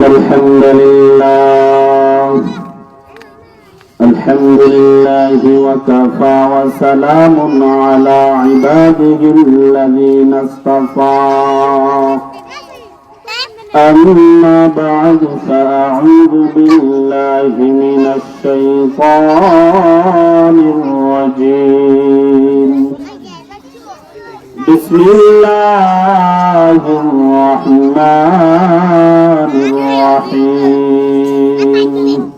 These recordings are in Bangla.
الحمد لله وكفى وسلام على عباده الذين اصطفى أما بعد فأعوذ بالله من الشيطان الرجيم بسم الله الرحمن الرحيم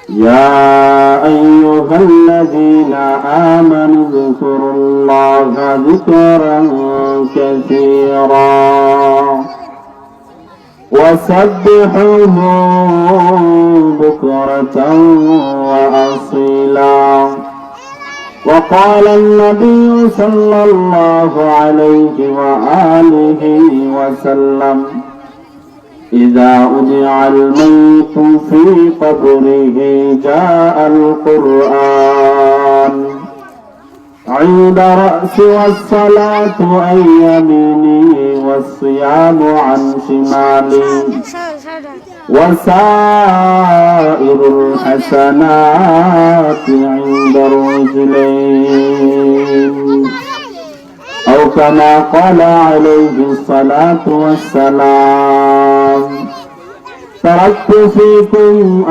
يا أيها الذين آمنوا اذكروا الله ذكرا كثيرا وسبحوه بكرة وأصيلا وقال النبي صلى الله عليه وآله وسلم إذا أودع الميت في قبره جاء القرآن عند رأس والصلاة عن يمينه والصيام عن شماله وسائر الحسنات عند الرجلين أو كما قال عليه الصلاة والسلام تركت فيكم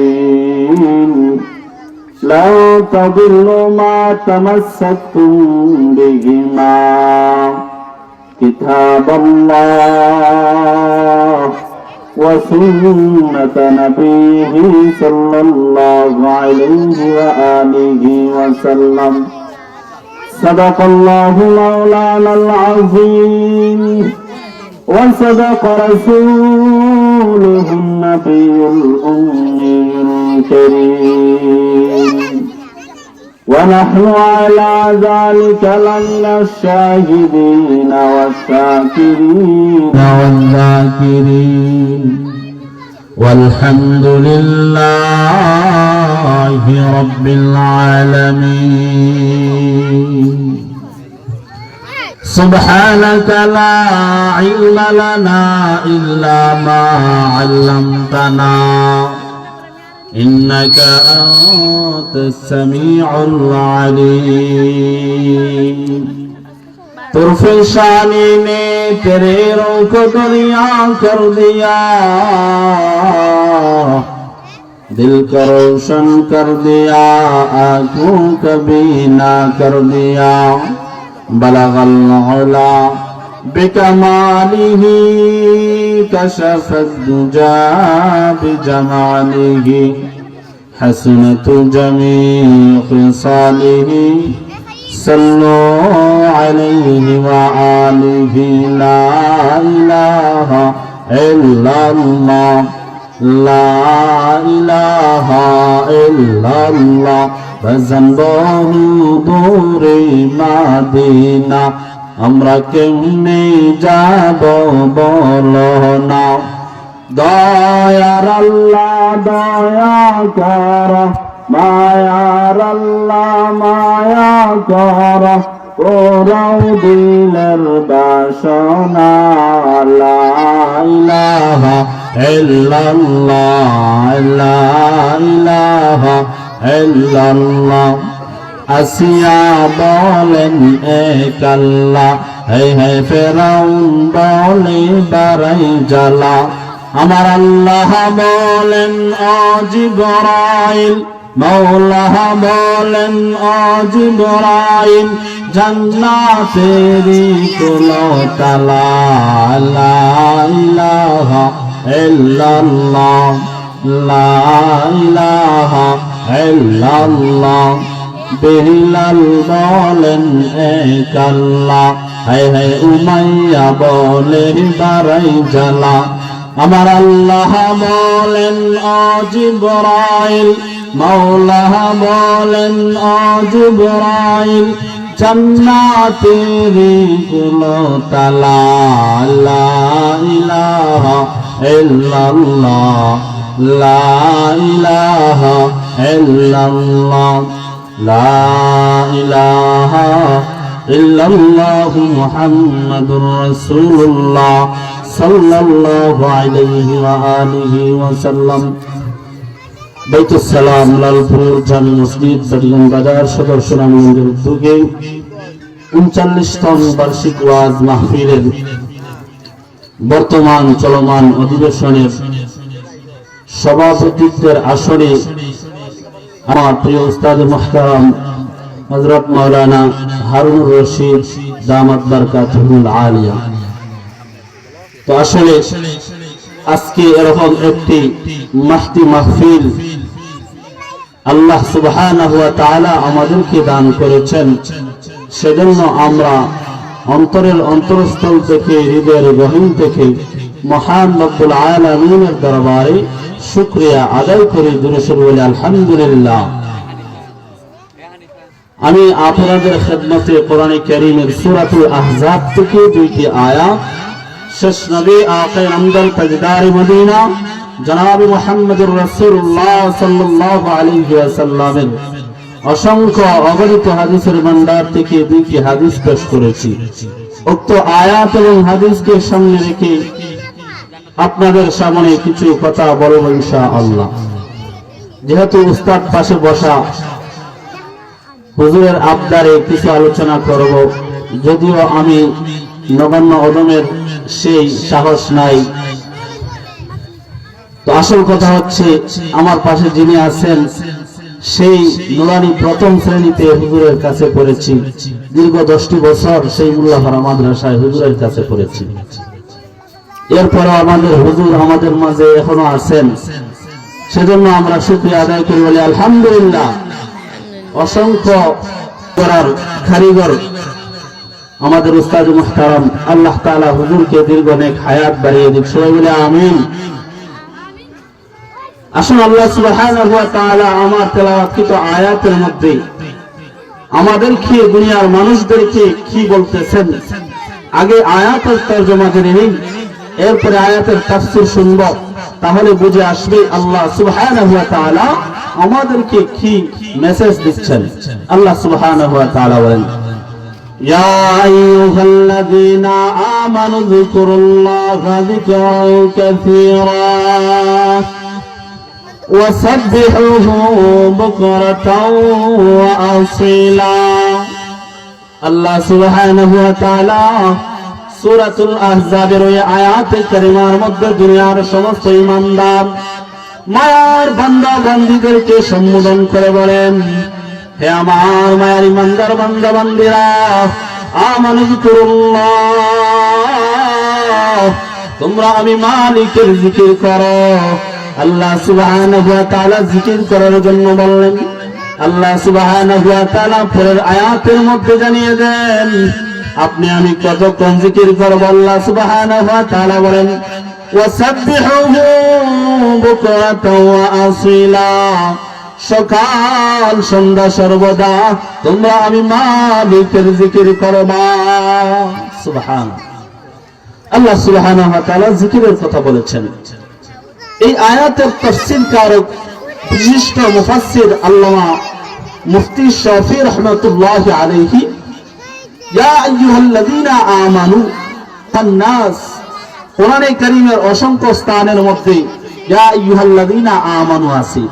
أمرين لن تضلوا ما تمسكتم بهما كتاب الله وسنة نبيه صلى الله عليه وآله وسلم صدق الله مولانا العظيم وصدق رسوله النبي الأمي الكريم ونحن على ذلك لمن الشاهدين والشاكرين والذاكرين والحمد لله رب العالمين سبحانك لا علم لنا إلا ما علمتنا إنك أنت السميع العليم طرف شانی نے تیرے روح کو دریا کر دیا دل کو روشن کر دیا آنکھوں کا بینا کر دیا بلغ العلا بکمالہ کشف الدجا بجمالہ حسنت جمیع خصالہ صلوا علیہ وآلہ لا الہ الا اللہ لا الہ الا اللہ بزن বহু দূরে মদিনা আমরা কেমনে যাব বলো না দয়ার আল্লাহ দয়া কর মায়ার আল্লাহ মায়া কর ওরাও দিলের বাসনা লা ইলাহা ইল্লাল্লাহ লা ইলাহা ইল্লাল্লাহ আসিয়া বলেন এক আল্লাহ হে হে ফেরাউন বলে বারাই জ্বালা আমার আল্লাহ বলেন ও জিবরাইল মওলা বলেন ও জিবরাইল জান্নাতেরি কোলো তালা লা ইলাহা ইল্লাল্লাহ লা ইলাহা ইল্লাল্লাহ বেলাল বলেন এক আল্লাহ হায় হায় উমাইয়া বলে বারাই জ্বালা আমার আল্লাহ বলেন ও জিবরাইল মওলা বলেন ও জিবরাইল জান্নাতেরি কোলো তালা লা ইলাহা ইল্লাল্লাহ লা ইলাহা ইল্লাল্লাহ লা ইলাহা ইল্লাল্লাহু মুহাম্মাদুর রাসূলুল্লাহ সাল্লাল্লাহু আলাইহি ওয়া আলিহি ওয়াসাল্লাম। বাইতুস সালাম লালপুর জামি মসজিদ সরিগম বাজার সদর সুনামগঞ্জের উদ্যোগে 39তম বার্ষিক ওয়াজ মাহফিলের বর্তমান চলমান অধিবেশনের সভাপতিত্বের আসনে আমার প্রিয় উস্তাদ মুহতারাম হযরত মাওলানা হারুনুর রশিদ দামাত বারকাতুহুল আলিয়া। তো আসলে আজকে এরকম একটি মাহফি মাহফিল আল্লাহ সুবহানাহু ওয়া তাআলা আমাদেরকে দান করেছেন, সেজন্য আমরা অন্তরের অন্তরস্থল থেকে, হৃদয়ের গহীন থেকে মহান রব্বুল আলামিনের দরবারে শুকরিয়া আদায় করি, দুরূদ বলি আলহামদুলিল্লাহ। আমি আপনাদের খেদমতে কোরআনে কারীমের সূরাতুল আহজাব থেকে দুইটি আয়াত শেষ নবী আখির আমদাল তাজদার মদিনা জনাব মুহাম্মদুর রাসূলুল্লাহ সাল্লাল্লাহু আলাইহি ওয়াসাল্লামের অসংখ্য অগণিত হাদিসের ভান্ডার থেকে দুইটি হাদিস পেশ করেছি। উক্ত আয়াত এবং হাদিসকে সামনে রেখে আপনাদের সামনে কিছু কথা বলব ইনশাআল্লাহ। যেহেতু উস্তাদ পাশে বসা, হুজুরের আবদারে কিছু আলোচনা করব, যদিও আমি নগণ্য অদমের সেই সাহস নাই। তো আসল কথা হচ্ছে, আমার পাশে যিনি আছেন সেই নুরানি প্রথম শ্রেণীতে হুজুরের কাছে পড়েছি, দীর্ঘ 10টি বছর সেই মোল্লাপাড়া মাদ্রাসায় হুজুরের কাছে পড়েছি। এরপরে আমাদের হুজুর আমাদের মাঝে এখনো আছেন, সেজন্য আমরা শুকরিয়া আদায় করি, বলি আলহামদুলিল্লাহ। অসংখ্য করার কারিগর আমাদের উস্তাদ মুহতারাম, আল্লাহ তাআলা হুজুরকে দীর্ঘ নেক হায়াত বাড়িয়ে দিক, সবাই বলে আমিন। আসুন আল্লাহ সুবহানাহু ওয়া তাআলা আমার তেলাওয়াতকৃত আয়াতের মধ্যে আমাদেরকে, দুনিয়ার মানুষদেরকে কি বলতেছেন, আগে আয়াতের তরজমা জেনে নিন, এরপরে আয়াতের তাফসীর শুনব, তাহলে বুঝে আসবে আল্লাহ সুবহানাহু ওয়া তাআলা আমাদেরকে কি মেসেজ দিচ্ছেন। আল্লাহ সুবহানাহু ওয়া তাআলা বলেন, ইয়া আইয়ুহাল্লাযীনা আমানু যিকুরুল্লাহা যিকরান কাসীরা ওয়াসাব্বিহুহু বুকরাতাও ওয়া আসীলা। আল্লাহ সুবহানাহু ওয়া তাআলা সূরাতুল আহজাবের ওই আয়াতে কারিমার মধ্যে দুনিয়ার সমস্ত ঈমানদার মায়ার বান্দা বান্দীদেরকে সম্বোধন করে বলেন, হে আমার মায়ার ঈমানদার বান্দা বান্দীরা, আমানু যিকুরুল্লাহ, তোমরা আমি মালিকের জিকির করো। আল্লাহ সুবহানাহু ওয়া তাআলা জিকির করার জন্য বললেন। আল্লাহ সুবহানাহু ওয়া তাআলা পরের আয়াতের মধ্যে জানিয়ে দেন, আপনি আমি কতক্ষণ জিকির করব। আল্লাহ সুবহানাহু ওয়া তাআলা বলেন, ওয়াসাব্বিহুহু বুকরাতাও ওয়া আসীলা, সকাল সন্ধ্যা সর্বদা তোমরা আমি মালিকের জিকির করবা। সুবহানাল্লাহ। আল্লাহ সুবহানাহু ওয়া তাআলা জিকিরের কথা বলেছেন। এই আয়াতের তাফসীর কারক বিশিষ্ট মুফাসসির আল্লামা মুফতি শাফি রাহমাতুল্লাহি আলাইহি, ইয়া আইয়ুহাল্লাযীনা আমানু ফান্নাস, কোরআনে কারীমের অসংখ্য স্থানের মধ্যে ইয়া আইয়ুহাল্লাযীনা আমানু আছে।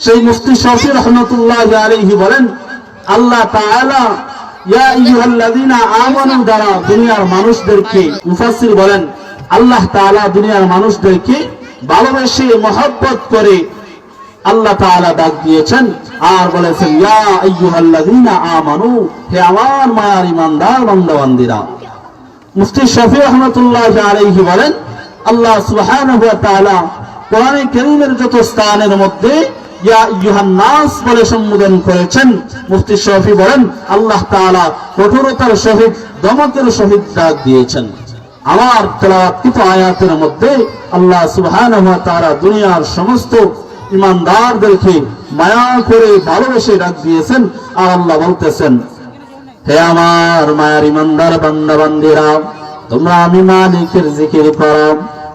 সেই মুফতি শাফি রাহমাতুল্লাহি আলাইহি বলেন, আল্লাহ তাআলা ইয়া আইয়ুহাল্লাযীনা আমানু দ্বারা দুনিয়ার মানুষদেরকে, মুফাসসির বলেন আল্লাহ তাআলা দুনিয়ার মানুষদেরকে ভালোবেসে মহব্বত করে আল্লাহ তাআলা ডাক দিয়েছেন, আর বলেছেন ইয়া আইয়ুহাল্লাযীনা আমানু, হে আমার মায়ার ঈমানদার বান্দা বান্দীরা। মুফতি শাফি রাহমাতুল্লাহি আলাইহি বলেন, আল্লাহ সুবহানাহু ওয়া তাআলা কোরআনে কারীমের যত স্থানের মধ্যে ইয়া আইয়ুহান নাস বলে সম্বোধন করেছেন, মুফতি শাফি বলেন আল্লাহ তাআলা কঠোরতার সহিত, দমকের সহিত ডাক দিয়েছেন। আমার তেলাওয়াতকৃত আয়াতের মধ্যে আল্লাহ সুবহানাহু ওয়া তাআলা দুনিয়ার সমস্ত ঈমানদারদেরকে মায়া করে ভালোবেসে ডাক দিয়েছেন, আর আল্লাহ বলতেছেন, হে আমার মায়ার ঈমানদার বান্দা বান্দীরা, তোমরা আমি মালিকের জিকির করো।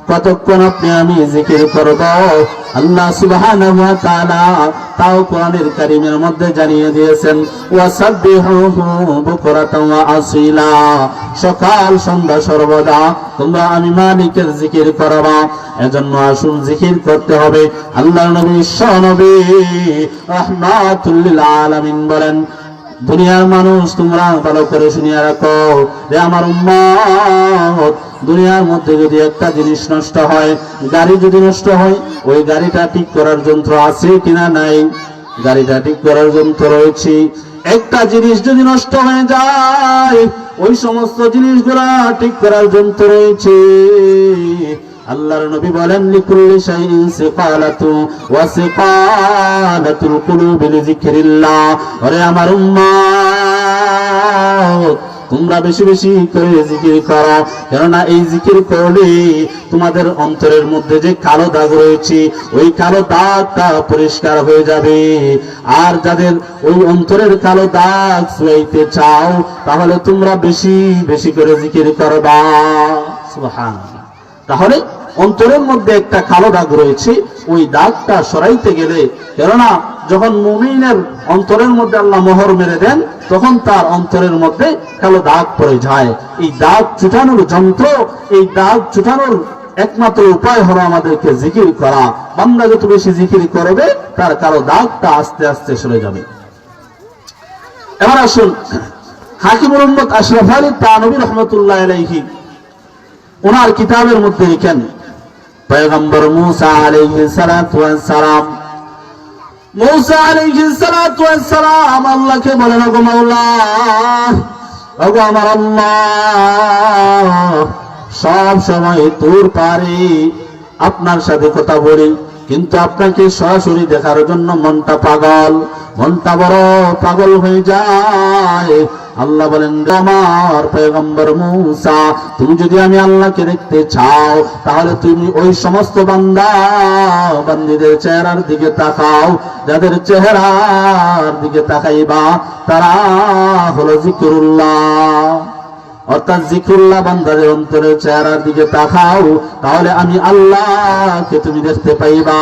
কতক্ষণ আপনি আমি জিকির করব? আল্লাহ সুবহানাহু ওয়া তাআলা তাও কোরআনের কারীমের মধ্যে জানিয়ে দিয়েছেন, ওয়াসাব্বিহুহু বুকরাতাও ওয়া আসীলা, সকাল সন্ধ্যা সর্বদা তোমরা আমি মালিকের জিকির করবা। এজন্য আসুন জিকির করতে হবে। আল্লাহর নবী বিশ্বনবী রাহমাতুল লিল আলামিন বলেন, দুনিয়ার মানুষ তোমরা ভালো করে শুনিয়া রাখো রে আমার উম্মত, দুনিয়ার মধ্যে যদি একটা জিনিস নষ্ট হয়, গাড়ি যদি নষ্ট হয়, ওই গাড়িটা ঠিক করার যন্ত্র আছে কিনা? নাই। গাড়িটা ঠিক করার যন্ত্র রয়েছে। একটা জিনিস যদি নষ্ট হয়ে যায়, ওই সমস্ত জিনিসগুলা ঠিক করার যন্ত্র রয়েছে। আল্লাহর নবী বলেন, লিকুল্লি শাইইন সিকালাতু ওয়া সিকালাতুল কুলুবি লিযিকরিল্লাহ। ওরে আমার উম্মত, তোমরা বেশি বেশি করে জিকির করো, কেননা এই জিকির করলে তোমাদের অন্তরের মধ্যে যে কালো দাগ রয়েছে, ওই কালো দাগটা পরিষ্কার হয়ে যাবে। আর যাদের ওই অন্তরের কালো দাগ ছুঁইতে চাও, তাহলে তোমরা বেশি বেশি করে জিকির করবা। সুবহানাল্লাহ। তাহলে অন্তরের মধ্যে একটা কালো দাগ রয়েছে, ওই দাগটা সরাইতে গেলে, কেননা যখন মুমিনের অন্তরের মধ্যে আল্লাহ মোহর মেরে দেন, তখন তার অন্তরের মধ্যে কালো দাগ পড়ে যায়। এই দাগ ছুটানোর যন্ত্র, এই দাগ ছুটানোর একমাত্র উপায় হলো আমাদেরকে জিকির করা। বান্দা যত বেশি জিকির করবে, তার কালো দাগটা আস্তে আস্তে সরে যাবে। এবার আসুন, হাকিমুল উম্মত আশরাফ আলী থানভী রাহমাতুল্লাহ আলাইহি ওনার কিতাবের মধ্যে লিখেন, পয়গম্বর মুসা আলাইহিস সালাতু ওয়াস সালাম, মুসা আলাইহিস সালাতু ওয়াস সালাম আল্লাহকে বলেন, ওগো মাওলা, ওগো আমার আল্লাহ, সব সময় তোর পারে আপনার সাথে কথা বলি, কিন্তু আপনাকে সরাসরি দেখার জন্য মনটা পাগল, মনটা বড় পাগল হয়ে যায়। আল্লাহ বলেন, আমার পয়গম্বর মুসা, তুমি যদি আমি আল্লাহকে দেখতে চাও, তাহলে তুমি ওই সমস্ত বান্দা বান্দীদের চেহারার দিকে তাকাও, যাদের চেহারার দিকে তাকাইবা তারা হলো জিকরুল্লাহ। অর্থাৎ জিকরুল্লাহ বান্দাদের অন্তরের চেহারার দিকে তাকাও, তাহলে আমি আল্লাহকে তুমি দেখতে পাইবা।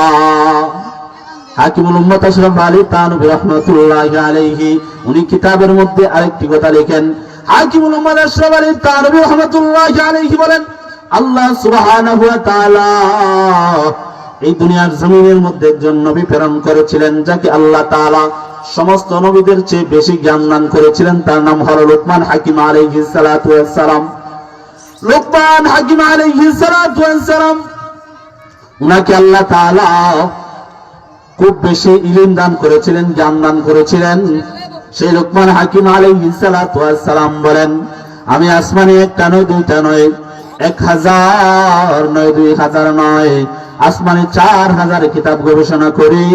হাকিমুল উম্মত আশরাফ আলী থানভী রাহমাতুল্লাহি আলাইহি উনি কিতাবের মধ্যে আরেকটি কথা লেখেন। হাকিমুল উম্মত আশরাফ আলী থানভী রাহমাতুল্লাহি আলাইহি বলেন, আল্লাহ সুবহানাহু ওয়া তাআলা এই দুনিয়ার জমিনের মধ্যে একজন নবী প্রেরণ করেছিলেন, যাকে আল্লাহ তাআলা সমস্ত নবীদের চেয়ে বেশি জ্ঞান দান করেছিলেন। তার নাম হলো লোকমান হাকিম আলাইহিস সালাতু ওয়াস সালাম। লোকমান হাকিম আলাইহিস সালাতু ওয়াস সালাম, উনাকে আল্লাহ তাআলা খুব বেশি ইলম দান করেছিলেন, জ্ঞান দান করেছিলেন। সেই লোকমান হাকিম আলাইহিস সালাতু ওয়াস সালাম বলেন, আমি আসমানে একটা নয়, দুইটা নয়, 1000 নয়, 2000 নয়, আসমানে 4000 কিতাব গবেষণা করি,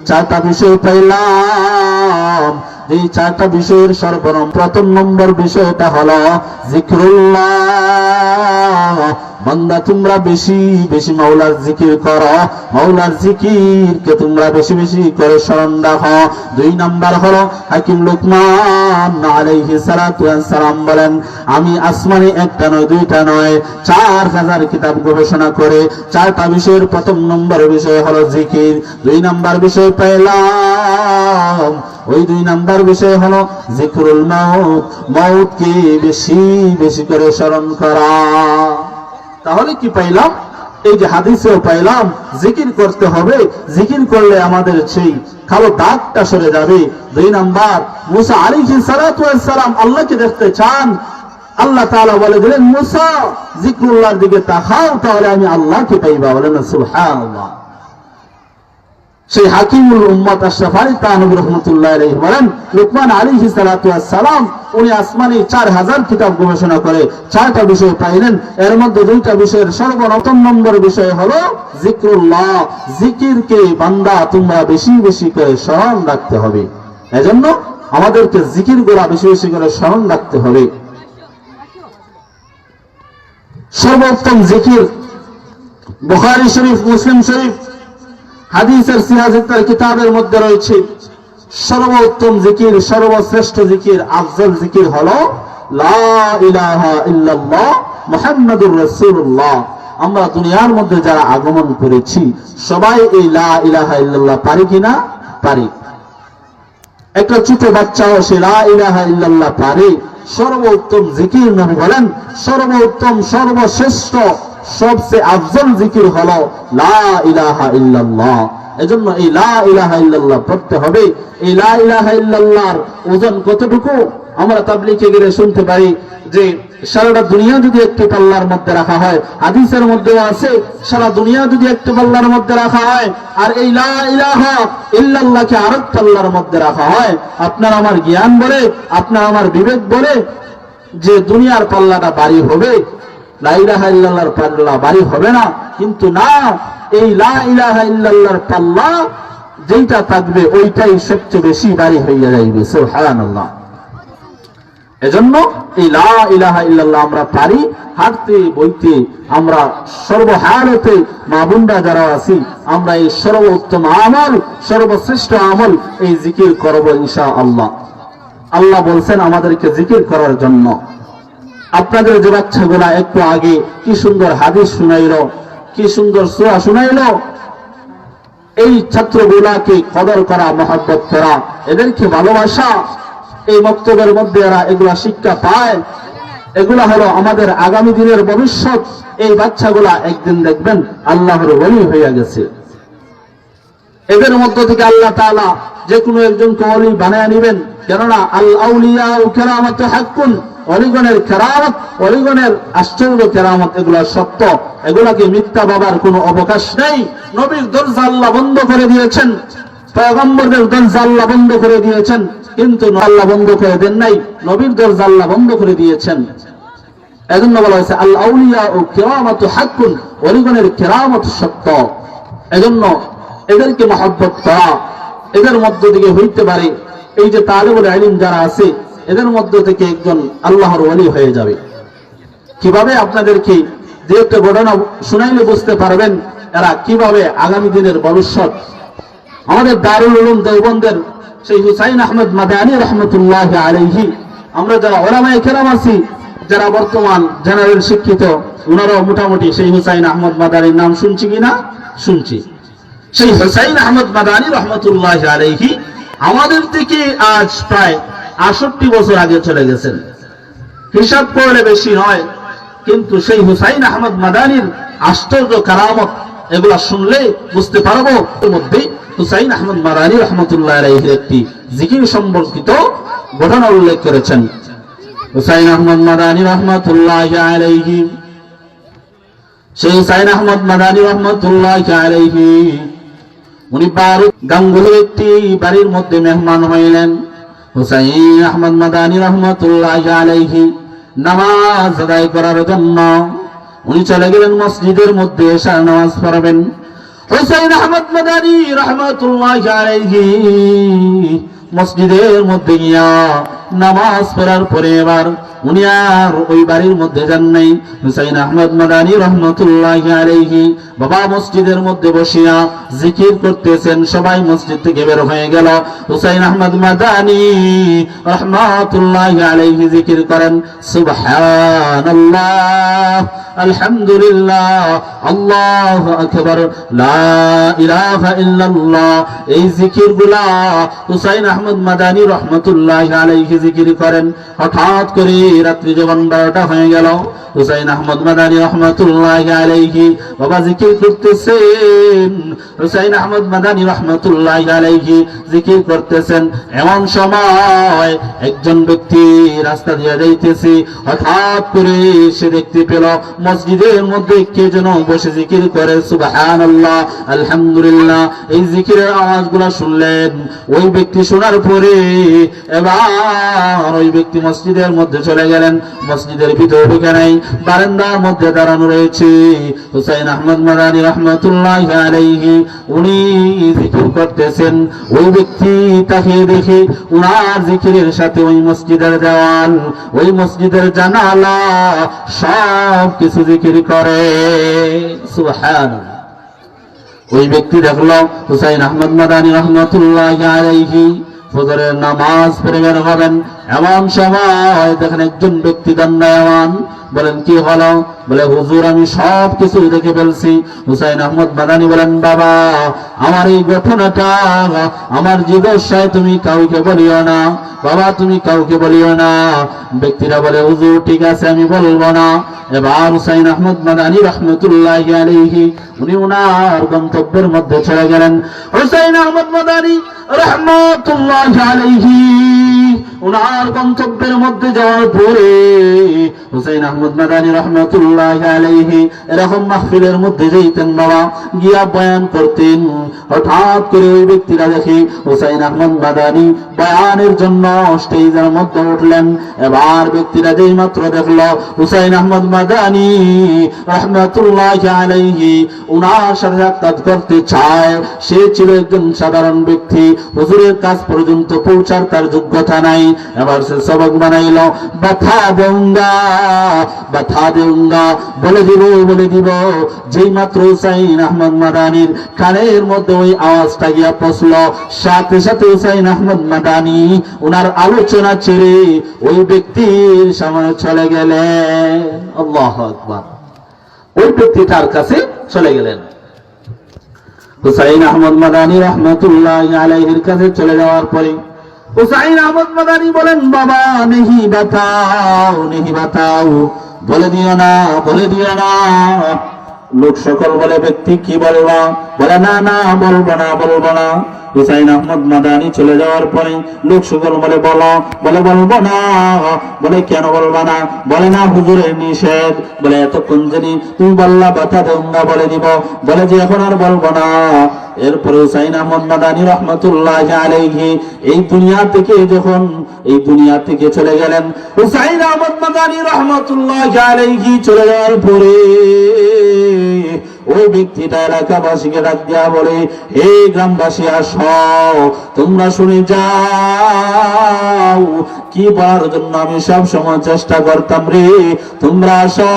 4টা বিষয় পাইলাম। এই 4টা বিষয়ের প্রথম নম্বর বিষয়টা হলো জিকরুল্লাহ। বান্দা তোমরা বেশি বেশি মাওলার জিকির করো, মাওলার জিকিরকে তোমরা বেশি বেশি করে স্মরণ রাখো। 2 নাম্বার হলো হাকিম লোকমান আলাইহিস সালাতু ওয়াস সালাম বলেন, আমি আসমানে একটা নয়, দুইটা নয়, 4000 কিতাব গবেষণা করে 4টা বিষয়ের প্রথম নম্বর বিষয় হলো জিকির। 2 নাম্বার বিষয় পেলাম, ওই 2 নাম্বার বিষয় হলো জিকরুল মাউত, মউতকে বেশি বেশি করে স্মরণ করা। তাহলে কি পাইলাম? এই যে হাদিসেও পাইলাম জিকির করতে হবে, জিকির করলে আমাদের সেই কালো দাগটা সরে যাবে। 2 নাম্বার, মুসা আলাইহিস সালাতু ওয়াস সালাম আল্লাহকে দেখতে চান, আল্লাহ তাআলা বলে দিলেন, মুসা জিকরুল্লাহর দিকে তাকাও, তাহলে আমি আল্লাহকে পাইবা। বলেন সুবহানাল্লাহ। সেই হাকিমুল উম্মত আশরাফ আলী থানভী রাহমাতুল্লাহি আলাইহি বলেন, লোকমান আলাইহিস সালাতু ওয়াস সালাম উনি আসমানে 4000 কিতাব গবেষণা করে 4টা বিষয় পাইলেন। এর মধ্যে 2টা বিষয়ের সর্বপ্রথম নম্বর বিষয় হলো জিকরুল্লাহ। জিকিরকে বান্দা তোমরা বেশি বেশি করে স্মরণ রাখতে হবে। এজন্য আমাদেরকে জিকিরগুলো বেশি বেশি করে স্মরণ রাখতে হবে। সর্বোত্তম জিকির বুখারী শরীফ, মুসলিম শরীফ হাদিসের সিরাজের কিতাবের মধ্যে রয়েছে, সর্বোত্তম জিকির, সর্বশ্রেষ্ঠ জিকির, আফজল জিকির হলো লা ইলাহা ইল্লাল্লাহ মুহাম্মাদুর রাসূলুল্লাহ। আমরা দুনিয়ার মধ্যে যারা আগমন করেছি সবাই এই লা ইলাহা ইল্লাল্লাহ পারি কিনা? পারি। একটা ছোট বাচ্চাও সে লা ইলাহা ইল্লাল্লাহ পারে। সর্বোত্তম জিকির নবী বলেন, সর্বোত্তম সর্বশ্রেষ্ঠ সবচেয়ে আফজল জিকির হলো লা ইলাহা ইল্লাল্লাহ। এজন্য এই লা ইলাহা ইল্লাল্লাহ পড়তে হবে। এই লা ইলাহা ইল্লাল্লাহর ওজন কতটুকু আমরা তাবলীগে গেলে শুনতে পারি যে সারা দুনিয়া যদি একটি পাল্লার মধ্যে রাখা হয়, হাদিসের মধ্যে আছে সারা দুনিয়া যদি একটি পাল্লার মধ্যে রাখা হয় আর এই লা ইলাহা ইল্লাল্লাহকে আরেক পাল্লার মধ্যে রাখা হয়, আপনার আমার জ্ঞান বলে, আপনার আমার বিবেক বলে যে দুনিয়ার পাল্লাটা ভারী হবে, লা ইলাহা ইল্লাল্লাহর পাল্লা ভারী হবে না। কিন্তু না, এই লা ইলাহা ইল্লাল্লাহর পাল্লা যেটা থাকবে ওইটাই সবচেয়ে বেশি ভারী হয়ে যাইবে। সুবহানাল্লাহ। এজন্য এই লা ইলাহা ইল্লাল্লাহ আমরা পারি, হাঁটতে বইতে আমরা সর্বহালতে মা বোনরা যারা আছি আমরা এই সর্বোত্তম আমল, সর্বশ্রেষ্ঠ আমল এই জিকির করব ইনশাআল্লাহ। আল্লাহ বলছেন আমাদেরকে জিকির করার জন্য। আপনাদের যে বাচ্চাগুলা একটু আগে কি সুন্দর হাদিস শুনাইলো, কি সুন্দর সূরা শুনাইলো, এই ছাত্রগুলাকে কদর করা, মহব্বত করা, এদেরকে ভালোবাসা, এই বক্তব্যের মধ্যে এরা এগুলা শিক্ষা পায়। এগুলা হলো আমাদের আগামী দিনের ভবিষ্যৎ। এই বাচ্চাগুলা একদিন দেখবেন আল্লাহর ওলি হয়ে গেছে। এদের মধ্য থেকে আল্লাহ তাআলা যে কোনো একজনকে ওলি বানায় নিবেন। কেননা আল আউলিয়া কেরামত হাক্কুন, অলিগণের কেরামত, অলিগণের আশ্চর্য কেরামত এগুলা সত্য, এগুলাকে মিথ্যা ভাবার কোনো অবকাশ নেই। নবীর দরজা আল্লাহ বন্ধ করে দিয়েছেন, পয়গম্বরদের দরজা আল্লাহ বন্ধ করে দিয়েছেন, কিন্তু আল্লাহ বন্ধ করে দেন নাই, নবীর দরজা আল্লাহ বন্ধ করে দিয়েছেন। এজন্য বলা হয়েছে আল আউলিয়া ও কেরামত হাক্কুন, অলিগণের কেরামত সত্য। এজন্য এদেরকে মহব্বত করা, এদের মধ্য থেকে হইতে পারে এই যে তালেবুল ইলম যারা আছে এদের মধ্য থেকে একজন আল্লাহর ওলি হয়ে যাবে। কিভাবে? আপনাদেরকে যে একটা ঘটনা শুনাইলে বুঝতে পারবেন এরা কিভাবে আগামী দিনের ভবিষ্যৎ। আমাদের দারুল উলুম দেওবন্দের সেই হুসাইন আহমদ মাদানী রহমতুল্লাহ আলাইহি, আমরা যারা উলামায়ে কেরাম আছি, যারা বর্তমান জেনারেল শিক্ষিত, ওনারাও মোটামুটি সেই হুসাইন আহমদ মাদানীর নাম শুনছি কিনা? শুনছি। সেই হুসাইন আহমদ মাদানী রহমতুল্লাহ আলাইহি আমাদের থেকে আজ প্রায় ৬৮ বছর আগে চলে গেছেন। হিসাব করলে বেশি নয়, কিন্তু সেই হুসাইন আহমদ মাদানীর আশ্চর্য কারামত এগুলা শুনলে বুঝতে পারবো। এর মধ্যে হুসাইন আহমদ মাদানী রহমতুল্লাহ আলাইহির একটি জিকির সম্পর্কিত ঘটনা উল্লেখ করেছেন। হুসাইন আহমদ মাদানী রহমতুল্লাহ আলাইহি, সেই হুসাইন আহমদ মাদানী রহমতুল্লাহ আলাইহি উনি গাঙ্গুলির একটি বাড়ির মধ্যে মেহমান হইলেন। হুসাইন আহমদ মাদানী রহমতুল্লাহ আলাইহি নামাজ আদায় করার জন্য উনি চলে গেলেন মসজিদের মধ্যে, এশার নামাজ পড়বেন। হুসাইন আহমদ মাদানী রহমতুল্লাহ আলাইহি মসজিদের মধ্যে গিয়া নামাজ পড়ার পরে এবার উনি আর ওই বাড়ির মধ্যে যান নাই। হুসাইন আহমদ মাদানী রহমতুল্লাহ আলাইহি বাবা মসজিদের মধ্যে বসিয়া জিকির করতেছেন। সবাই মসজিদ থেকে বের হয়ে গেল। হুসাইন আহমদ মাদানী রহমতুল্লাহ আলাইহি জিকির করেন সুবহানাল্লাহ, আলহামদুলিল্লাহ, আল্লাহু আকবার, লা ইলাহা ইল্লাল্লাহ। এই জিকিরগুলা হুসাইন আহমদ মাদানী রহমতুল্লাহ আলাইহি জিকির করেন। হঠাৎ করে রাত্রি যখন 12টা হয়ে গেল, হুসাইন আহমদ মাদানী রহমতুল্লাহ আলাইহি বাবা জিকির করতেছেন। হুসাইন আহমদ মাদানী রহমতুল্লাহ আলাইহি জিকির করতেছেন। এমন সময় একজন ব্যক্তি রাস্তা দিয়ে যাইতেছে, হঠাৎ করে সে দেখতে পেল মসজিদের মধ্যে কে যেন বসে জিকির করে সুবহানাল্লাহ, আলহামদুলিল্লাহ। এই জিকিরের আওয়াজগুলো শুনলেন। ওই ব্যক্তি শোনার পরে এবার ওই ব্যক্তি মসজিদের মধ্যে চলে গেলেন। মসজিদের ভিতরে ঢুকে নাই, বারান্দার মধ্যে দাঁড়ানো রয়েছে হুসাইন আহমদ মাদানী রহমতুল্লাহ আলাইহি, উনি জিকির করতেছেন। ওই ব্যক্তি তাকে দেখে উনার জিকিরের সাথে ওই মসজিদের দেওয়াল, ওই মসজিদের জানালা সব কিছু জিকির করে সুবহানাল্লাহ। ওই ব্যক্তি দেখলো হুসাইন আহমদ মাদানী রহমতুল্লাহ আলাইহি ফজরের নামাজ পড়ে বের হবেন, এমন সময় দেখেন একজন ব্যক্তি দণ্ডায়মান। বলেন কি হলো? বলে হুজুর আমি সব কিছু দেখে ফেলছি। হুসাইন আহমদ মাদানী বলেন বাবা আমার এই ঘটনাটা আমার জীবদ্দশায় তুমি কাউকে বলিও না বাবা, তুমি কাউকে বলিও না। ব্যক্তিরা বলে হুজুর ঠিক আছে আমি বলবো না। এবার হুসাইন আহমদ মাদানী রহমতুল্লাহি আলাইহি উনি ওনার গন্তব্যের মধ্যে চলে গেলেন। হুসাইন আহমদ মাদানী রহমতুল্লাহি আলাইহি ওনার গন্তব্যের মধ্যে যাওয়ার পরে হুসাইন আহমদ মাদানী রহমতুল্লাহি আলাইহি এরকম মাহফিলের মধ্যে যেতেন বাবা, গিয়া বয়ান করতেন। হঠাৎ করে ওই ব্যক্তিরা দেখি হুসাইন আহমদ মাদানী বয়ানের জন্য স্টেজের মধ্যে উঠলেন। এবার ব্যক্তিরা যেই মাত্র দেখলো হুসাইন আহমদ মাদানী রহমতুল্লাহি আলাইহি ওনার সাথে সাক্ষাৎ করতে চায়, সে ছিল একজন সাধারণ ব্যক্তি, হুজুরের কাছ পর্যন্ত পৌঁছার তার যোগ্যতা নাই। এবার সে সবক বানাইল বাথা দেউঙ্গা বলে দিব। যেই মাত্র হুসাইন আহমদ মাদানীর কানের মধ্যে ওই আওয়াজটা গিয়া পৌঁছল, সাথে সাথে হুসাইন আহমদ মাদানী ওনার আলোচনা ছেড়ে ওই ব্যক্তির সামনে চলে গেলেন। আল্লাহু আকবার। ওই ব্যক্তিটার কাছে চলে গেলেন। হুসাইন আহমদ মাদানী রহমতুল্লাহি আলাইহির কাছে চলে যাওয়ার পরে হুসাইন আহমদ মাদানী বলেন বাবা নেহি বাতাও বলে দিও না। লোক সকল বলে ব্যক্তি কি বলবা? বলে না বলবো না। হুসাইন আহমদ মাদানী চলে যাওয়ার পরে লোক সকল বলে বলবো না। বলে কেন বলবা না? বলে না হুজুরের নিষেধ। বলে এতক্ষণ জানি তুমি বললা বাতা দেউঙ্গা বলে দিব, বলে যে এখন আর বলবো না। এরপরে হুসাইন আহমদ মাদানী রহমতুল্লাহি আলাইহি এই দুনিয়া থেকে চলে গেলেন। হুসাইন আহমদ মাদানী রহমতুল্লাহি আলাইহি চলে যাওয়ার পরে ওই ব্যক্তিটা এলাকাবাসীকে ডাক দিয়া বলে হে গ্রামবাসী আসো তোমরা শুনে যাও কি বলার জন্য আমি সব সময় চেষ্টা করতাম রে, তোমরা আসো।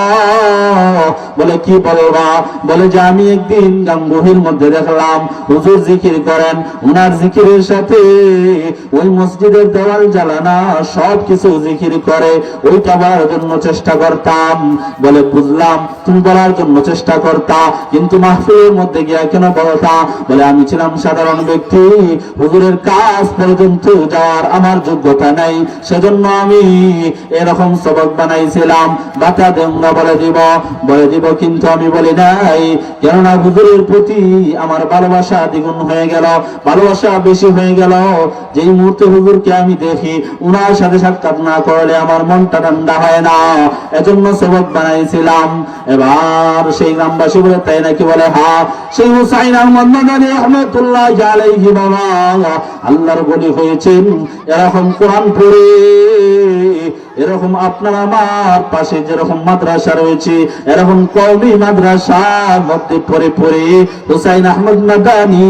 বলে কি বলবা? বলে যে আমি একদিন গাঙ্গুহির মধ্যে দেখলাম হুজুর জিকির করেন, উনার জিকিরের সাথে ওই মসজিদের দেওয়াল জ্বালানা সব কিছু জিকির করে, ওইটা বলার জন্য চেষ্টা করতাম। বলে বুঝলাম তুমি বলার জন্য চেষ্টা করতা, কিন্তু মাহফিলের মধ্যে গিয়া কেন বলতা? বলে আমি ছিলাম সাধারণ ব্যক্তি, হুজুরের কাজ পর্যন্ত যাওয়ার আমার যোগ্যতা নাই, সেজন্য আমি এরকম সবক বানাইছিলাম। বাতা দেউঙ্গা বলে দিব কিন্তু আমি বলি নাই, কেননা হুজুরের প্রতি আমার ভালোবাসা দ্বিগুণ হয়ে গেল, ভালোবাসা বেশি হয়ে গেল। যেই মুহূর্তে হুজুরকে আমি দেখি উনার সাথে সাক্ষাৎ না করলে আমার মনটা ঠান্ডা হয় না, এজন্য সবক বানাইছিলাম। এবার সেই গ্রামবাসী বলে তাই নাকি? বলে হ্যাঁ। সেই হুসাইন আহমদ মাদানী রহমতুল্লাহি আলাইহি বাবা আল্লাহর ওলি হয়েছেন এরকম কোরআন পড়ে, এরকম আপনার আমার পাশে যেরকম মাদ্রাসা রয়েছে এরকম কওমি মাদ্রাসার মধ্যে পড়ে হুসাইন আহমদ মাদানী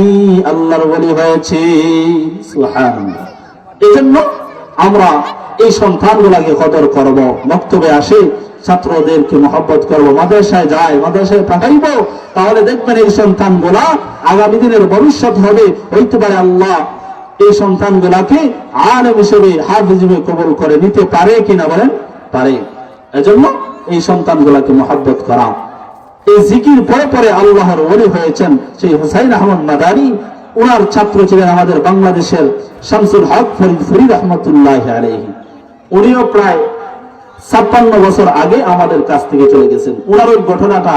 আল্লাহর ওলি হয়েছে। সুবহানাল্লাহ। এজন্য আমরা এই সন্তানগুলোকে কদর করব। মক্তবে আসে ছাত্রদেরকে মহব্বত করব, মাদ্রাসায় মাদ্রাসায় পাঠাইব, তাহলে দেখবেন এই সন্তানগুলা আগামী দিনের ভবিষ্যৎ হবে। হইতে পারে আল্লাহ এই সন্তানগুলাকে আলেম হিসেবে হাফেজ হিসেবে কবুল করে নিতে পারে কিনা? বলেন পারে। এজন্য এই সন্তানগুলাকে মহব্বত করা। এই জিকির পরে আল্লাহর ওলি হয়েছেন সেই হুসাইন আহমদ মাদানী। ওনার ছাত্র ছিলেন আমাদের বাংলাদেশের শামসুল হক ফরিদ রহমতুল্লাহি আলাইহি। উনিও প্রায় 56 বছর আগে আমাদের কাছ থেকে চলে গেছেন। ওনার ওই ঘটনাটা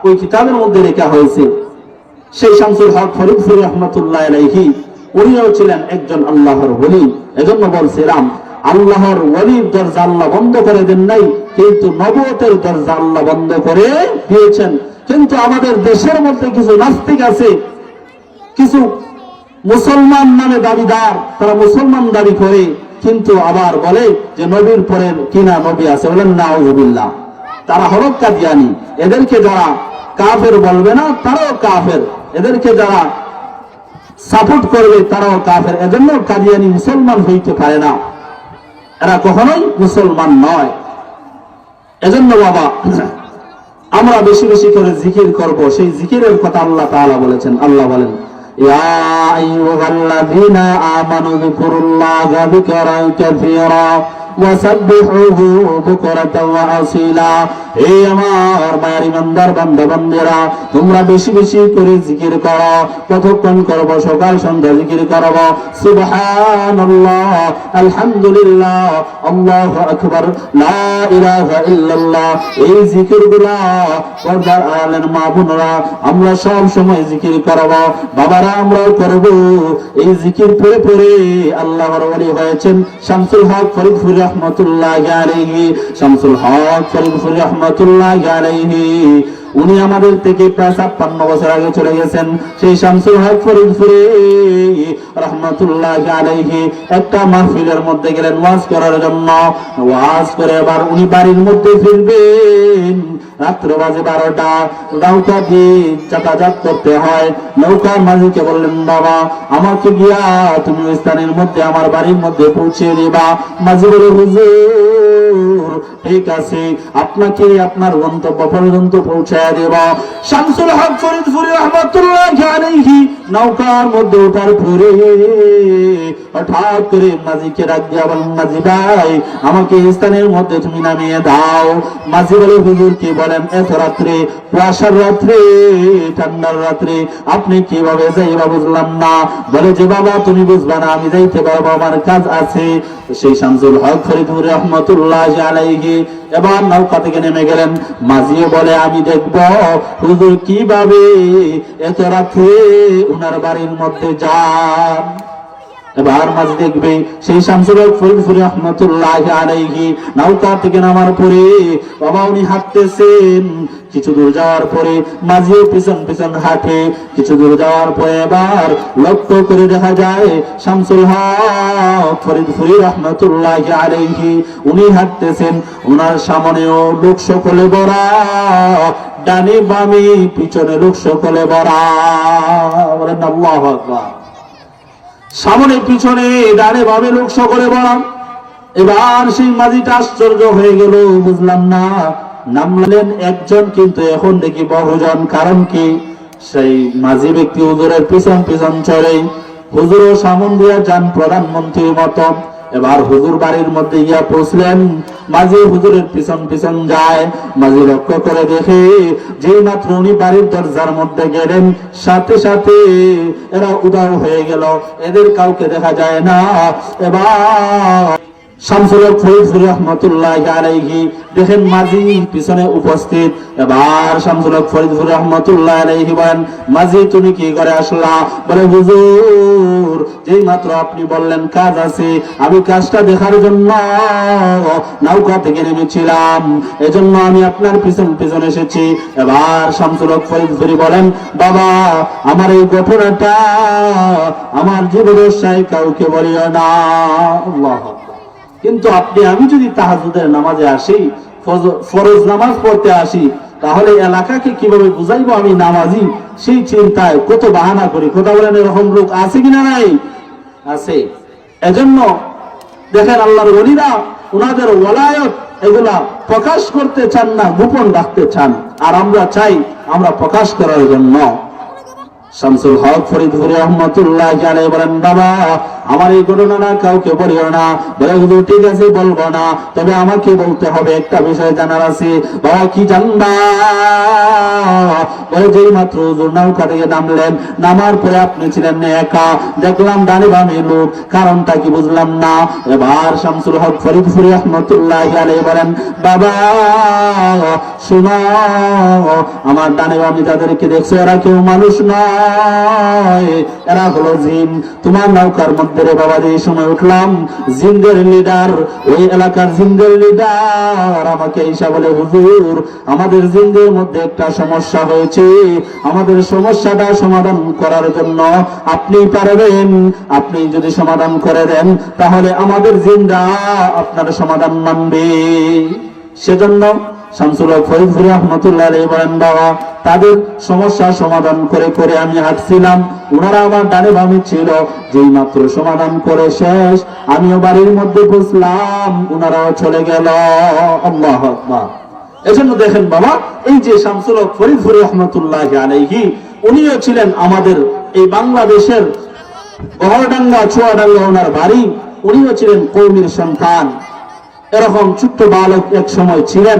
ওই কিতাবের মধ্যে লেখা হয়েছে। সেই শামসুল হক ফরিদ রহমতুল্লাহি আলাইহি উনিও ছিলেন একজন আল্লাহর ওলি। এজন্য বলছিলাম আল্লাহর ওলির দরজা আল্লাহ বন্ধ করে দেন নাই, কিন্তু নবুয়তের দরজা আল্লাহ বন্ধ করে দিয়েছেন। কিন্তু আমাদের দেশের মধ্যে কিছু নাস্তিক আছে, কিছু মুসলমান নামে দাবিদার, তারা মুসলমান দাবি করে কিন্তু আবার বলে যে নবীর পরের কিনা নবী আছে। বলেন নাউযুবিল্লাহ। তারা হরফ কাদিয়ানি। এদেরকে যারা কাফের বলবে না তারাও কাফের, এদেরকে যারা সাপোর্ট করবে তারাও কাফের। এজন্য কাদিয়ানি মুসলমান হইতে পারে না, এরা কখনোই মুসলমান নয়। এজন্য বাবা আমরা বেশি বেশি করে জিকির করব। সেই জিকিরের কথা আল্লাহ তাআলা বলেছেন। আল্লাহ বলেন ইয়া আইয়ুহাল্লাযীনা আমানু যিকুরুল্লাহা যিকরান কাসীরা ওয়াসাব্বিহুহু বুকরাতাও ওয়া আসীলা। হে আমার ভাই ইমানদার বান্দা বান্দিরা, তোমরা বেশি বেশি করে জিকির করো। কতক্ষণ করব? সকাল সন্ধ্যা জিকির করব। সুবহানাল্লাহ, আলহামদুলিল্লাহ, আল্লাহু আকবার, লা ইলাহা ইল্লাল্লাহ। এই জিকিরগুলা পর্দার আড়ালের মা বোনেরা আমরা সব সময় জিকির করব। বাবারা আমরাও করব। এই জিকির পড়ে পড়ে আল্লাহর ওলি হয়েছেন শামসুল হক ফরিদপুর রহমাতুল্লাহি আলাইহি। শামসুল হক ফরিদপুর রহমাতুল্লাহি আলাইহি উনি আমাদের থেকে প্রায় 56 বছর আগে চলে গেছেন। সেই শামসুল হক ফরিদপুরি রহমাতুল্লাহি আলাইহি একটা মাহফিলের মধ্যে গেলেন ওয়াজ করার জন্য। ওয়াজ করে এবার উনি বাড়ির মধ্যে ফিরবেন। রাত্র বাজে 12টা। নৌকা দিয়ে যাতায়াত করতে হয়। নৌকার মাঝিকে বললেন, বাবা আমাকে গিয়া তুমি ওই স্থানের মধ্যে আমার বাড়ির মধ্যে পৌঁছে দিবা। মাঝি বলে, হুজুর ঠিক আছে, আপনাকে আপনার গন্তব্য পর্যন্ত পৌঁছায় দেব। শামসুল হক ফরিদপুরি রহমাতুল্লাহি আলাইহি নৌকার মধ্যে ওঠার পরে হঠাৎ করে মাঝিকে ডাক দিয়া বলেন, মাঝি ভাই আমাকে স্থানের মধ্যে তুমি নামিয়ে দাও। মাঝি বলে, হুজুর কি বলেন, এত রাত্রে, কুয়াশার রাত্রে, ঠান্ডার রাত্রে আপনি কিভাবে যাইবা বুঝলাম না। বলে যে বাবা তুমি বুঝবা না, আমি যাইতে পারবো, আমার কাজ আছে। সেই শামসুল হক ফরিদপুরি রহমাতুল্লাহি আলাইহি এবার নৌকা থেকে নেমে গেলেন। মাঝিও বলে, আমি দেখব হুজুর কিভাবে এত রাত্রে উনার বাড়ির মধ্যে যান। এবার মাঝি দেখবে সেই শামসুল হক ফরিদপুরি রহমাতুল্লাহি আলাইহি নৌকা থেকে নামার পরে বাবা উনি হাঁটতেছেন। কিছু দূর যাওয়ার পরে মাঝিও পিছন পিছন হাঁটে। কিছু দূর যাওয়ার পরে এবার লক্ষ্য করে দেখা যায় শামসুল হক ফরিদপুরি রহমাতুল্লাহি আলাইহি উনি হাঁটতেছেন। উনার সামনেও লোক সকলে ভরা, ডানে বামে পিছনে লোক সকলে ভরা। বলেন আল্লাহু আকবার। সামনে পিছনে ডানে বামে লোক সকলে ভরা। এবার সেই মাঝিটা আশ্চর্য হয়ে গেল, বুঝলাম না। নামলেন একজন, কিন্তু এখন দেখি বহুজন। কারণ কি? সেই মাঝি ব্যক্তি হুজুরের পিছন পিছন চলে। হুজুরও সামন দিয়া যান প্রধানমন্ত্রীর মতো। এবার হুজুর বাড়ির মধ্যে গিয়া পৌঁছলেন। মাঝি হুজুরের পিছন পিছন যায়। মাঝি লক্ষ্য করে দেখে যেই মাত্র উনি বাড়ির দরজার মধ্যে গেলেন, সাথে সাথে এরা উধাও হয়ে গেল। এদের কাউকে দেখা যায় না। এবার শামসুল হক ফরিদপুরি রহমাতুল্লাহি আলাইহি দেখেন মাঝি পিছনে উপস্থিত। এবার শামসুল হক ফরিদপুরি রহমাতুল্লাহি আলাইহি বলেন, মাঝি তুমি কি করে আসলা? বলে, হুজুর যেই মাত্র আপনি বললেন কাজ আছে, আমি কাজটা দেখার জন্য নৌকা থেকে নেমেছিলাম, এজন্য আমি আপনার পিছন পিছন এসেছি। এবার শামসুল হক ফরিদপুরি বলেন, বাবা আমার এই ঘটনাটা আমার জীবনের সাথে কাউকে বলিও না। আল্লাহু আকবার। কিন্তু আপনি আমি যদি তাহাজ্জুদের নামাজে আসি, ফরজ নামাজ পড়তে আসি, তাহলে এলাকাকে কিভাবে বুঝাইবো আমি নামাজি, সেই চিন্তায় কত বাহানা করি। কথা বলেন, এরকম লোক আছে কিনা? নাই, আছে। এজন্য দেখেন আল্লাহর ওলিরা ওনাদের ওলায়ত এগুলা প্রকাশ করতে চান না, গোপন রাখতে চান। আর আমরা চাই আমরা প্রকাশ করার জন্য। শামসুল হক ফরিদপুরি রহমাতুল্লাহি আলাইহি বলেন, বাবা আমার এই ঘটনা কাউকে বলিও না। বলে, হুজুর ঠিক আছে বলবো না, তবে আমাকে বলতে হবে, একটা বিষয় জানার আছে। বাবা কি জানবা? বলে, যেই মাত্র হুজুর নৌকা থেকে নামলেন, নামার পরে আপনি ছিলেন একা, দেখলাম ডানে বামে লোক, কারণটা কি বুঝলাম না। এবার শামসুল হক ফরিদপুরি রহমাতুল্লাহি আলাইহি বলেন, বাবা শোনো, আমার ডানে বামে যাদেরকে দেখছো এরা কেউ মানুষ নয়, এরা হলো জিন। তোমার নৌকার মধ্যে রে বাবা যে সময় উঠলাম, জিনদের লিডার, ওই এলাকার জিনদের লিডার আমাকে এসে বলে, হুজুর আমাদের জিনদের মধ্যে একটা সমস্যা হয়েছে, আমাদের সমস্যাটা সমাধান করার জন্য আপনি পারবেন। আপনি যদি সমাধান করে দেন তাহলে আমাদের জিনরা আপনার সমাধান মানবে। সেজন্য শামসুল হক ফরিদপুরি রহমাতুল্লাহি আলাইহি বলেন, বাবা তাদের সমস্যা সমাধান করে করে আমি হাঁটছিলাম, ওনারা আমার ডানে বামে ছিল। যেই মাত্র সমাধান করে শেষ, আমিও বাড়ির মধ্যে বসলাম, ওনারাও চলে গেল। আল্লাহু আকবার। এজন্য দেখেন বাবা, এই যে শামসুল হক ফরিদপুরি রহমাতুল্লাহি আলাইহি উনিও ছিলেন আমাদের এই বাংলাদেশের গহরডাঙ্গা চুয়াডাঙ্গা ওনার বাড়ি। উনিও ছিলেন কওমির সন্তান। এরকম ছোট্ট বালক এক সময় ছিলেন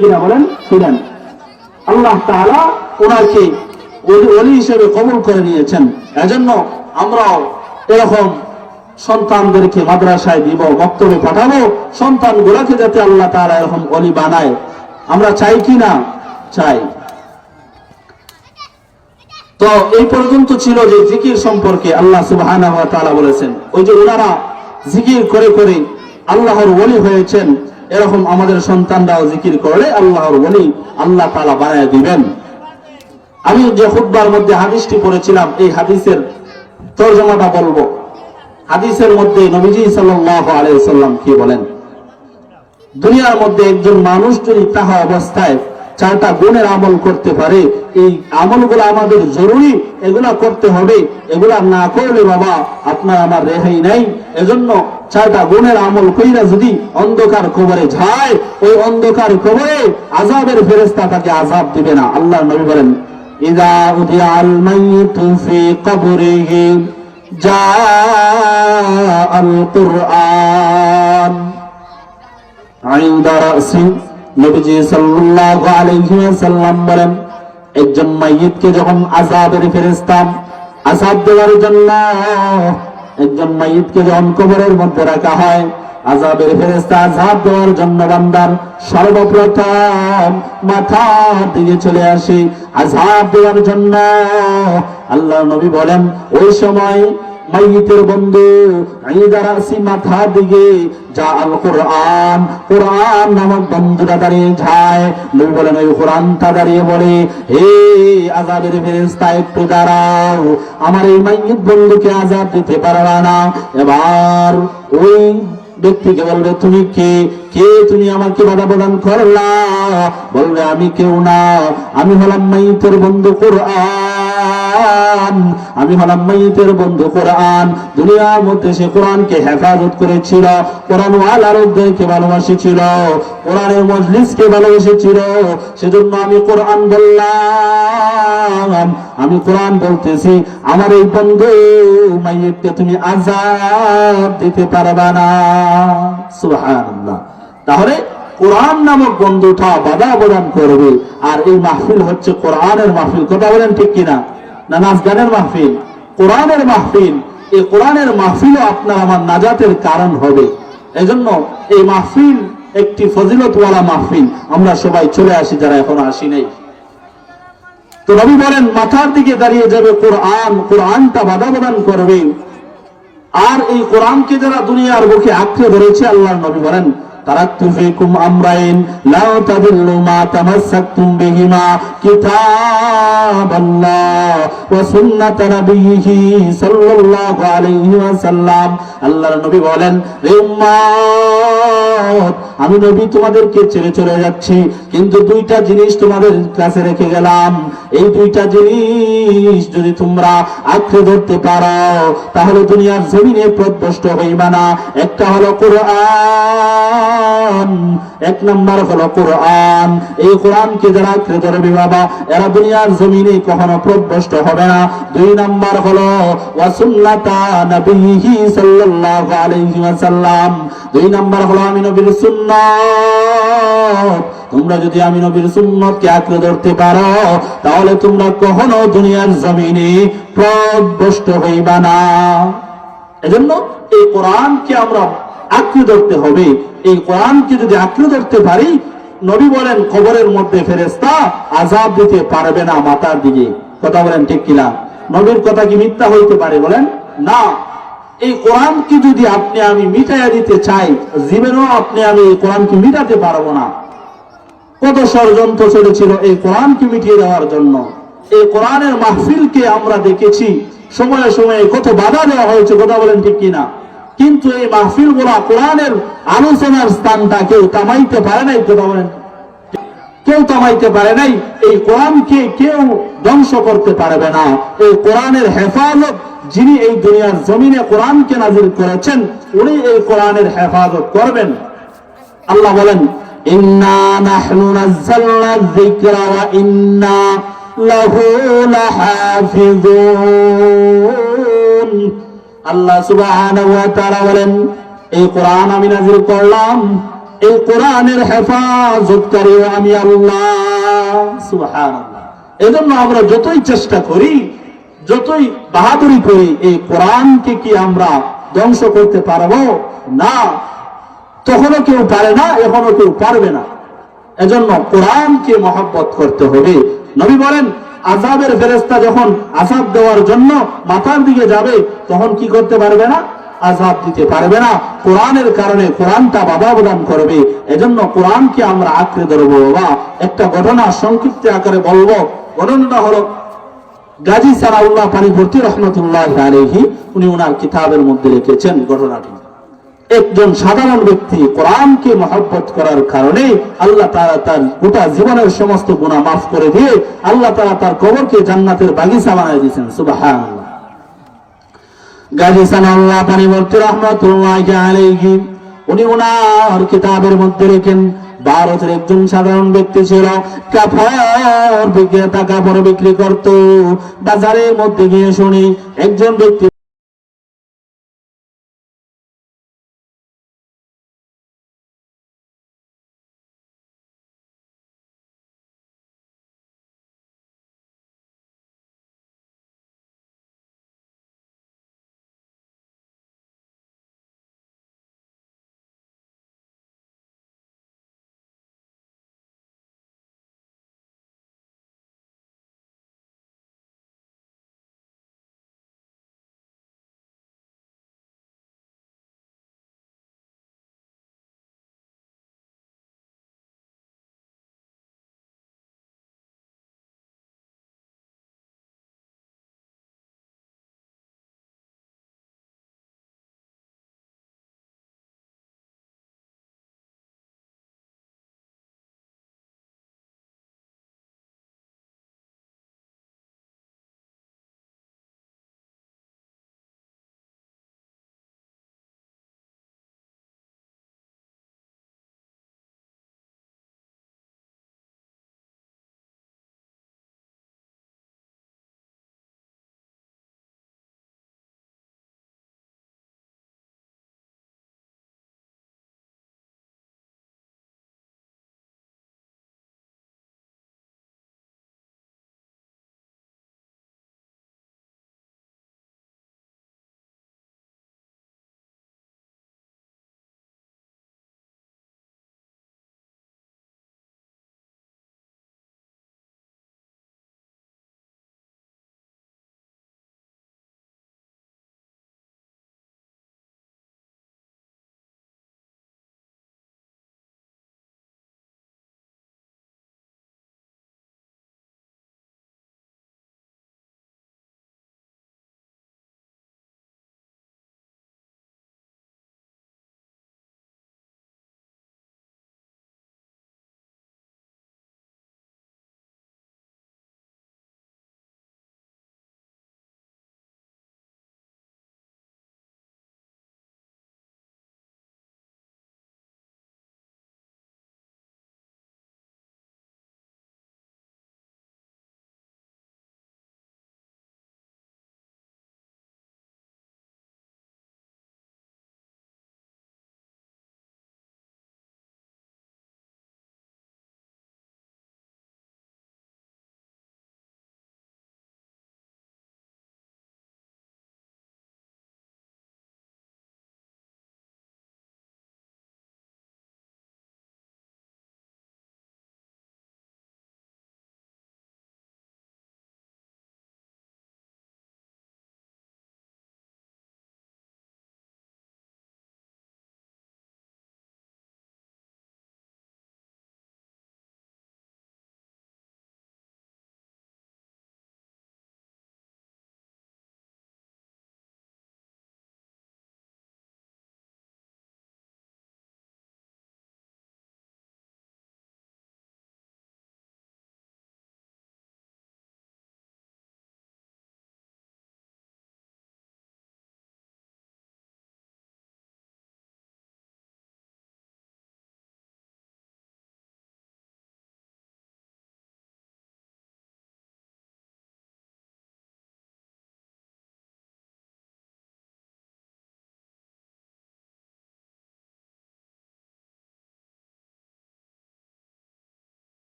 কিনা বলেন? ছিলেন। আল্লাহ তাআলা ওনাকে ওলি হিসেবে কবুল করে নিয়েছেন। এজন্য আমরাও এরকম সন্তানদেরকে মাদ্রাসায় দিব, বক্তব্যে পাঠাবো, সন্তানগুলোকে যাতে আল্লাহ তাআলা এরকম ওলি বানায়। আমরা চাই কি না? চাই। তো এই পর্যন্ত ছিল যে জিকির সম্পর্কে আল্লাহ সুবহানাহু ওয়া তাআলা বলেছেন। ওই যে ওনারা জিকির করে করে আল্লাহর ওলি হয়েছেন, এরকম আমাদের সন্তানরাও জিকির করলে আল্লাহর ওলি আল্লাহ তাআলা বানায় দিবেন। আমি যে খুতবার মধ্যে হাদিসটি পড়েছিলাম, এই হাদিসের তরজমাটা বলবো। হাদিসের মধ্যে নবীজি সাল্লাল্লাহু আলাইহি ওয়াসাল্লাম কি বলেন? দুনিয়ার মধ্যে একজন মানুষ যদি তাহা অবস্থায় 4টা গুণের আমল করতে পারে, এই আমলগুলো আমাদের জরুরি, এগুলা করতে হবে। এগুলা না করলে বাবা আপনার আমার রেহাই নাই। এজন্য 4টা গুণের আমল কইরা যদি অন্ধকার কবরে যায়, ওই অন্ধকার কবরে আযাবের ফেরেশতা তাকে আযাব দিবে না। আল্লাহর নবী বলেন, ইযা উদিয়াল মাইয়িতু ফি কবরিহি জাআল কুরআন আইনদা রাসি। নবীজি সাল্লাল্লাহু আলাইহি ওয়াসাল্লাম বলেন, একজন মাইয়িতকে যখন আযাবের ফেরেশতা আযাব দেওয়ার জন্য, একজন মাইয়িতকে যখন কবরের মধ্যে রাখা হয়, আযাবের ফেরেশতা আযাব দেওয়ার জন্য বান্দার সর্বপ্রথম মাথার দিকে চলে আসে আযাব দেওয়ার জন্য। আল্লাহর নবী বলেন, ওই সময় মাইয়িতের বন্ধু আইদা রাসি মাথার দিকে যা আল কোরআন, কোরআন নামক বন্ধুটা দাঁড়িয়ে যায়। নবী বলেন, ওই কোরআনটা দাঁড়িয়ে বলে, হে আযাবের ফেরেশতা একটু দাঁড়াও, আমার এই মাইয়িত বন্ধুকে আযাব দিতে পারবা না। এবার ওই ব্যক্তিকে বলবে, তুমি কে? তুমি আমাকে বাধা প্রদান করলা? বলবে, আমি কেউ না, আমি হলাম মাইয়িতের বন্ধু কোরআন, আমি হলাম মাইয়িতের বন্ধু কোরআন। দুনিয়ার মধ্যে সে কোরআনকে হেফাজত করেছিল, কোরআন ওয়ালাদেরকে ভালোবাসেছিল, কোরআনের মজলিসকে ভালোবেসেছিল। সেজন্য আমি কোরআন বললাম, আমি কোরআন বলতেছি, আমার এই বন্ধু মাইয়িতকে তুমি আযাব দিতে পারবা না। সুবহানাল্লাহ। তাহলে কোরআন নামক বন্ধুটা বাধা প্রদান করবে। আর এই মাহফিল হচ্ছে কোরআনের মাহফিল। কথা বলেন ঠিক কিনা? না নাচ গানের মাহফিল? কোরআনের মাহফিল। এই কোরআনের মাহফিলও আপনার আমার নাজাতের কারণ হবে। এজন্য এই মাহফিল একটি ফজিলতওয়ালা মাহফিল। আমরা সবাই চলে আসি যারা এখনো আসি নাই। তো নবী বলেন, মাথার দিকে দাঁড়িয়ে যাবে কোরআন, কোরআনটা বাধা প্রদান করবে। আর এই কোরআনকে যারা দুনিয়ার বুকে আঁকড়ে ধরেছে, আল্লাহর নবী বলেন, তারাকতু ফীকুম আমরাইন লা তাদিল্লু মা তামাসসাকতুম বিহিমা কিতাবাল্লাহ ওয়া সুন্নাত নবিয়্যিহি সাল্লাল্লাহু আলাইহি ওয়াসাল্লাম। আল্লাহর নবী বলেন, হে উম্মত, আমি নবী তোমাদেরকে ছেড়ে চলে যাচ্ছি, কিন্তু 2টা জিনিস তোমাদের কাছে রেখে গেলাম। এই 2টা জিনিস যদি তোমরা আঁকড়ে ধরতে পারো, তাহলে দুনিয়ার জমিনে পথভ্রষ্ট হইবা না। একটা হলো কোরআন, 1 নাম্বার হলো কোরআন। এই কোরআনকে যারা আঁকড়ে ধরবে বাবা, এরা দুনিয়ার জমিনে কখনো পথভ্রষ্ট হবে না। 2 নাম্বার হলো ওয়া সুন্নাতা নবিয়্যিহি সাল্লাল্লাহু আলাইহি ওয়াসাল্লাম। 2 নাম্বার হলো আমি নবীর সুন্নাত। তোমরা যদি আমি নবীর সুন্নাতকে আঁকড়ে ধরতে পারো, তাহলে তোমরা কখনো দুনিয়ার জমিনে পথভ্রষ্ট হইবা না। এজন্য এই কোরআনকে আমরা আঁকড়ে ধরতে হবে। এই কোরআনকে যদি আঁকড়ে ধরতে পারি, নবী বলেন কবরের মধ্যে ফেরেশতা আযাব দিতে পারবে না মাথার দিকে। কথা বলেন ঠিক কিনা? নবীর কথা কি মিথ্যা হইতে পারে? বলেন না। এই কোরআনকে যদি আপনি আমি মিটাইয়া দিতে চাই, জীবনেও আপনি আমি এই কোরআনকে মিটাতে পারবো না। কত ষড়যন্ত্র চলেছিল এই কোরআনকে মিটিয়ে দেওয়ার জন্য। এই কোরআনের মাহফিলকে আমরা দেখেছি, সময়ে সময়ে কত বাধা দেওয়া হয়েছে। কথা বলেন ঠিক কিনা? কিন্তু এই মাহফিল গুলা কোরআনের আলোচনার স্থানটা কেউ থামাইতে পারে নাই। কথা বলেন, কেউ থামাইতে পারে নাই। এই কোরআনকে কেউ ধ্বংস করতে পারবে না। এই কোরআনের হেফাজত যিনি এই দুনিয়ার জমিনে কোরআনকে নাযিল করেছেন, উনি এই কোরআনের হেফাজত করবেন। আল্লাহ বলেন, ইন্না নাহনু নাযালনা যিকরা ওয়া ইন্না লাহু লাহাফিজুন। আল্লাহ সুবহানাহু ওয়া তাআলা বলেন, এই কোরআন আমি নাযিল করলাম, এই কোরআনের হেফাজতকারী আমি আল্লাহ। সুবহানাল্লাহ। এজন্য আমরা যতই চেষ্টা করি, যতই বাহাদুরি করি, এই কোরআনকে কি আমরা ধ্বংস করতে পারবো? না, তখনও কেউ পারে না, এখনো কেউ পারবে না। এজন্য কোরআনকে মহব্বত করতে হবে। নবী বলেন, আযাবের ফেরেশতা যখন আযাব দেওয়ার জন্য মাথার দিকে যাবে, তখন কি করতে পারবে না? আযাব দিতে পারবে না। কোরআনের কারণে কোরআনটা বাধা প্রদান করবে। এজন্য কোরআনকে আমরা আঁকড়ে ধরবো। বাবা, একটা ঘটনা সংক্ষিপ্ত আকারে বলবো। ঘটনাটা হলো গাজী সানাউল্লাহ পানিপতি রহমতুল্লাহি আলাইহি, উনি ওনার কিতাবের মধ্যে লিখেছেন ঘটনাটি। একজন সাধারণ ব্যক্তি কোরআনকে মহব্বত করার কারণে আল্লাহ তাআলা তার গোটা জীবনের সমস্ত গুনাহ মাফ করে দিয়ে আল্লাহ তাআলা তার কবরকে জান্নাতের বাগিচা বানিয়ে দিয়েছেন। সুবহানাল্লাহ। গাজী সানাউল্লাহ পানিপতি রহমতুল্লাহি আলাইহি, উনি ওনার কিতাবের মধ্যে লেখেন, ভারতের একজন সাধারণ ব্যক্তি ছিল, কাপড় বিক্রেতা, কাপড় বিক্রি করত। বাজারের মধ্যে গিয়ে শুনি একজন ব্যক্তি